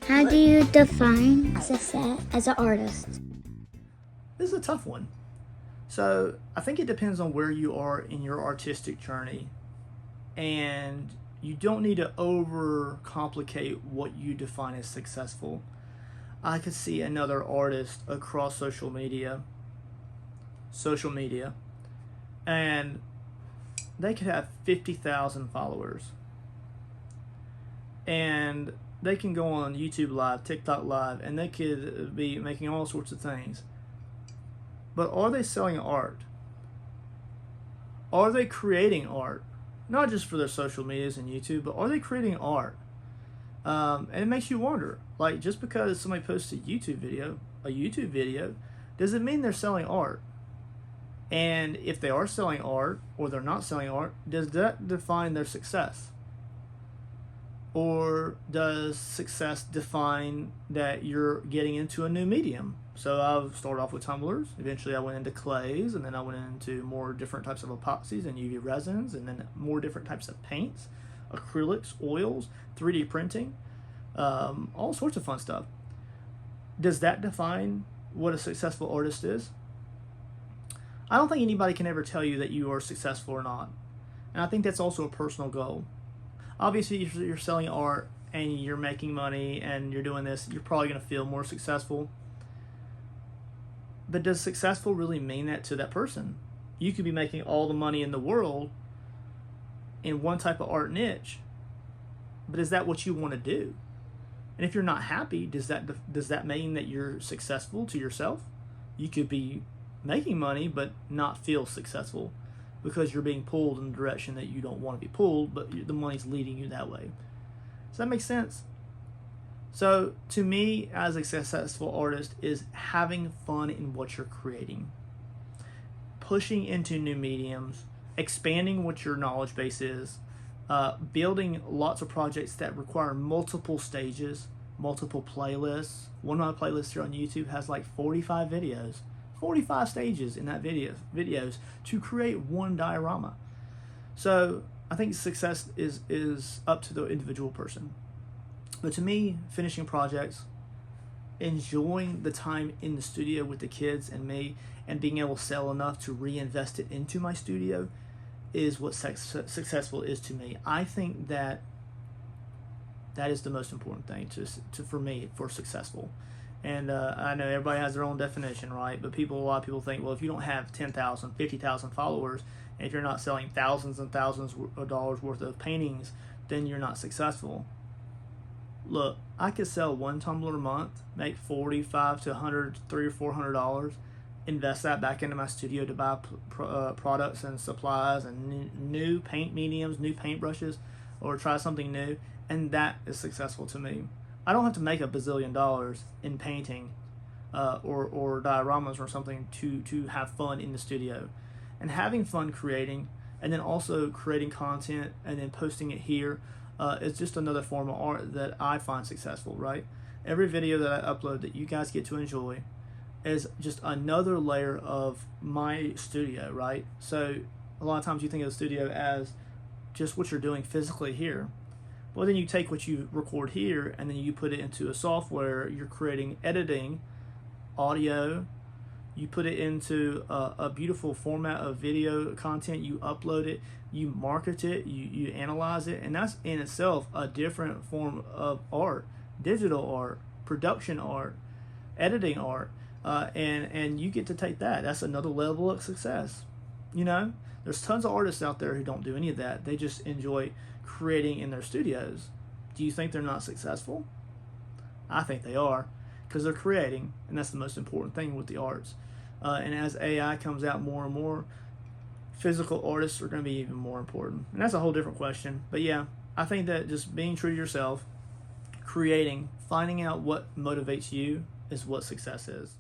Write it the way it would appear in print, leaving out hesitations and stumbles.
How do you define success as an artist? This is a tough one. So I think it depends on where you are in your artistic journey, and you don't need to overcomplicate what you define as successful. I could see another artist across social media, and they could have 50,000 followers, and they can go on YouTube Live, TikTok Live, and they could be making all sorts of things. But are they selling art? Are they creating art? Not just for their social medias and YouTube, but are they creating art? And it makes you wonder, like, just because somebody posts a YouTube video, does it mean they're selling art? And if they are selling art or they're not selling art, does that define their success? Or does success define that you're getting into a new medium? So I've started off with tumblers. Eventually I went into clays, and then I went into more different types of epoxies and UV resins, and then more different types of paints, acrylics, oils, 3D printing, all sorts of fun stuff. Does that define what a successful artist is? I don't think anybody can ever tell you that you are successful or not. And I think that's also a personal goal. Obviously, if you're selling art and you're making money and you're doing this, you're probably going to feel more successful. But does successful really mean that to that person? You could be making all the money in the world in one type of art niche, but is that what you want to do? And if you're not happy, does that mean that you're successful to yourself? You could be making money but not feel successful because you're being pulled in the direction that you don't want to be pulled, but the money's leading you that way. Does that make sense? So to me, as a successful artist, is having fun in what you're creating, pushing into new mediums, expanding what your knowledge base is, building lots of projects that require multiple stages, multiple playlists. One of my playlists here on YouTube has like 45 videos, 45 stages in that videos to create one diorama. So I think success is up to the individual person. But to me, finishing projects, enjoying the time in the studio with the kids and me, and being able to sell enough to reinvest it into my studio is what successful is to me. I think that is the most important thing for me for successful. And I know everybody has their own definition, right? But a lot of people think, well, if you don't have 10,000, 50,000 followers, and if you're not selling thousands and thousands of dollars worth of paintings, then you're not successful. Look, I could sell one tumbler a month, make $45 to $100, $300 or $400, invest that back into my studio to buy products and supplies and new paint mediums, new paintbrushes, or try something new, and that is successful to me. I don't have to make $1 bazillion in painting or dioramas or something to have fun in the studio. And having fun creating, and then also creating content and then posting it here, is just another form of art that I find successful, right? Every video that I upload that you guys get to enjoy is just another layer of my studio, right? So a lot of times you think of the studio as just what you're doing physically here. Well, then you take what you record here and then you put it into a software. You're creating editing, audio. You put it into a beautiful format of video content. You upload it. You market it. You analyze it. And that's in itself a different form of art. Digital art, production art, editing art. And you get to take that. That's another level of success. You know, there's tons of artists out there who don't do any of that. They just enjoy creating in their studios. Do you think they're not successful? I think they are, because they're creating, and that's the most important thing with the arts. And as AI comes out more and more, physical artists are going to be even more important. And that's a whole different question. But yeah, I think that just being true to yourself, creating, finding out what motivates you is what success is.